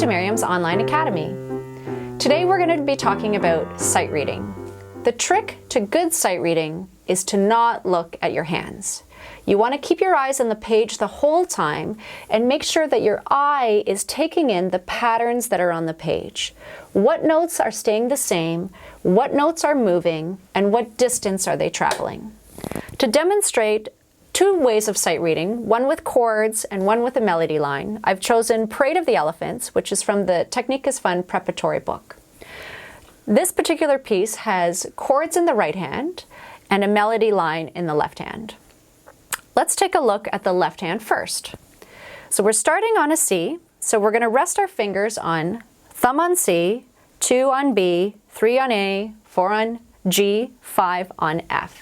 to Miriam's Online Academy. Today we're going to be talking about sight reading. The trick to good sight reading is to not look at your hands. You want to keep your eyes on the page the whole time and make sure that your eye is taking in the patterns that are on the page. What notes are staying the same, what notes are moving, and what distance are they traveling. To demonstrate two ways of sight reading, one with chords and one with a melody line, I've chosen Parade of the Elephants, which is from the Technique is Fun preparatory book. This particular piece has chords in the right hand and a melody line in the left hand. Let's take a look at the left hand first. So we're starting on a C, so we're going to rest our fingers on thumb on C, 2 on B, 3 on A, 4 on G, 5 on F.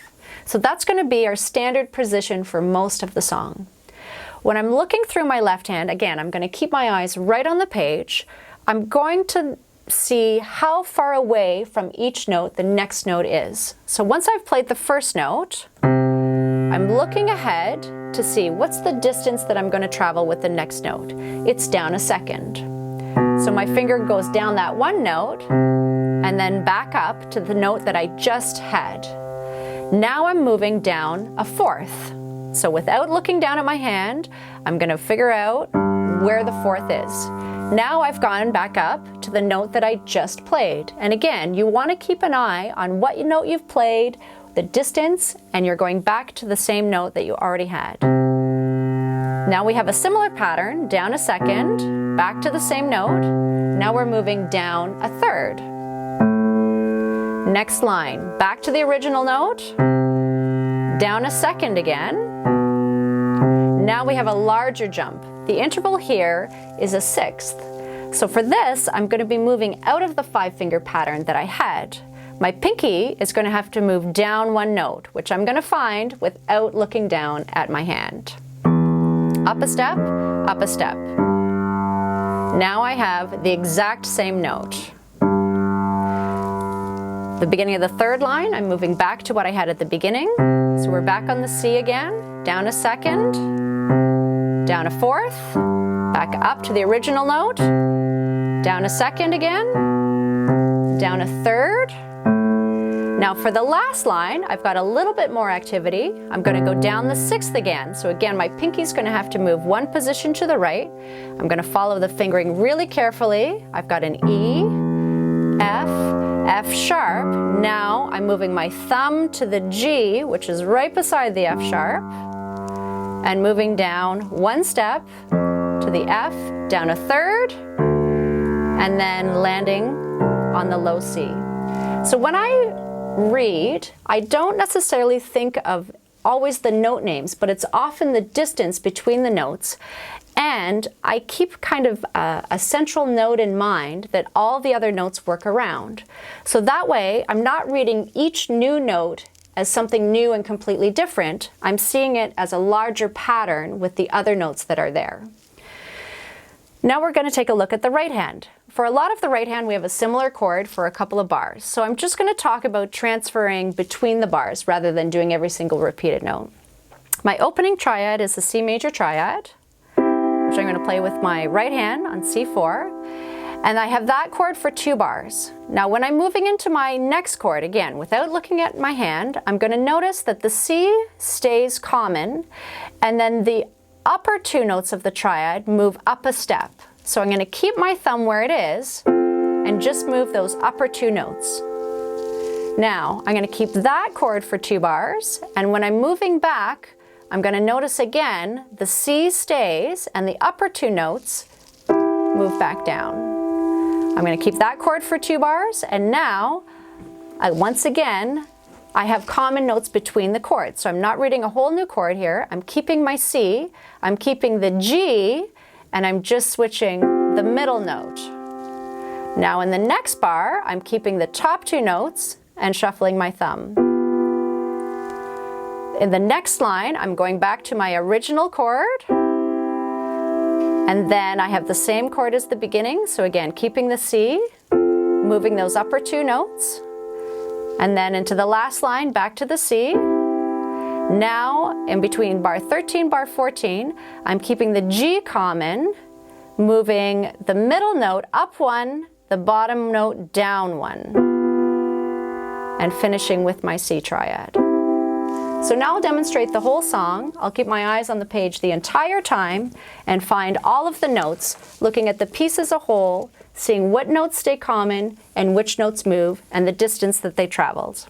So that's going to be our standard position for most of the song. When I'm looking through my left hand, again, I'm going to keep my eyes right on the page. I'm going to see how far away from each note the next note is. So once I've played the first note, I'm looking ahead to see what's the distance that I'm going to travel with the next note. It's down a second. So my finger goes down that one note and then back up to the note that I just had. Now I'm moving down a fourth. So without looking down at my hand, I'm going to figure out where the fourth is. Now I've gone back up to the note that I just played. And again, you want to keep an eye on what note you've played, the distance, and you're going back to the same note that you already had. Now we have a similar pattern, down a second, back to the same note. Now we're moving down a third. Next line, back to the original note, down a second again. Now we have a larger jump. The interval here is a sixth. So for this, I'm going to be moving out of the 5-finger pattern that I had. My pinky is going to have to move down one note, which I'm going to find without looking down at my hand. Up a step, up a step. Now I have the exact same note. The beginning of the third line, I'm moving back to what I had at the beginning. So we're back on the C again, down a second, down a fourth, back up to the original note, down a second again, down a third. Now for the last line, I've got a little bit more activity. I'm going to go down the sixth again. So again, my pinky's going to have to move one position to the right. I'm going to follow the fingering really carefully. I've got an E, F, F sharp. Now I'm moving my thumb to the G, which is right beside the F sharp, and moving down one step to the F, down a third, and then landing on the low C. So when I read, I don't necessarily think of always the note names, but it's often the distance between the notes. And I keep kind of a central note in mind that all the other notes work around. So that way, I'm not reading each new note as something new and completely different. I'm seeing it as a larger pattern with the other notes that are there. Now we're going to take a look at the right hand. For a lot of the right hand, we have a similar chord for a couple of bars. So I'm just going to talk about transferring between the bars rather than doing every single repeated note. My opening triad is the C major triad, which I'm going to play with my right hand on C4. And I have that chord for 2 bars. Now when I'm moving into my next chord, again, without looking at my hand, I'm going to notice that the C stays common, and then the upper 2 notes of the triad move up a step. So I'm going to keep my thumb where it is and just move those upper 2 notes. Now I'm going to keep that chord for 2 bars, and when I'm moving back, I'm going to notice again the C stays and the upper 2 notes move back down. I'm going to keep that chord for 2 bars, and now once again I have common notes between the chords. So I'm not reading a whole new chord here. I'm keeping my C, I'm keeping the G, and I'm just switching the middle note. Now in the next bar, I'm keeping the top 2 notes and shuffling my thumb. In the next line, I'm going back to my original chord, and then I have the same chord as the beginning. So again, keeping the C, moving those upper 2 notes, and then into the last line, back to the C. Now, in between bar 13, bar 14, I'm keeping the G common, moving the middle note up one, the bottom note down one, and finishing with my C triad. So now I'll demonstrate the whole song. I'll keep my eyes on the page the entire time and find all of the notes, looking at the piece as a whole, seeing what notes stay common and which notes move and the distance that they traveled.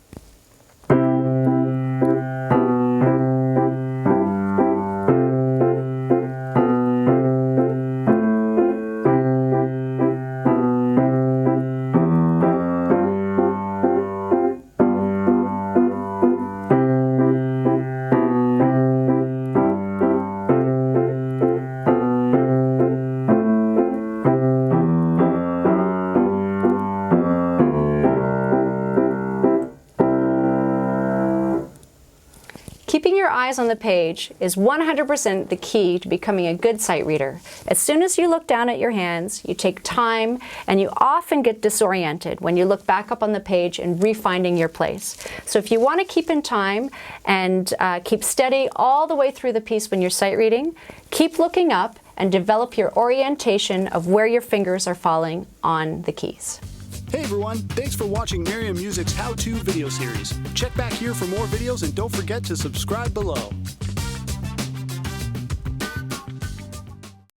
Keeping your eyes on the page is 100% the key to becoming a good sight reader. As soon as you look down at your hands, you take time, and you often get disoriented when you look back up on the page and refinding your place. So if you want to keep in time and keep steady all the way through the piece when you're sight reading, keep looking up and develop your orientation of where your fingers are falling on the keys. Hey everyone, thanks for watching Merriam Music's how-to video series. Check back here for more videos and don't forget to subscribe below.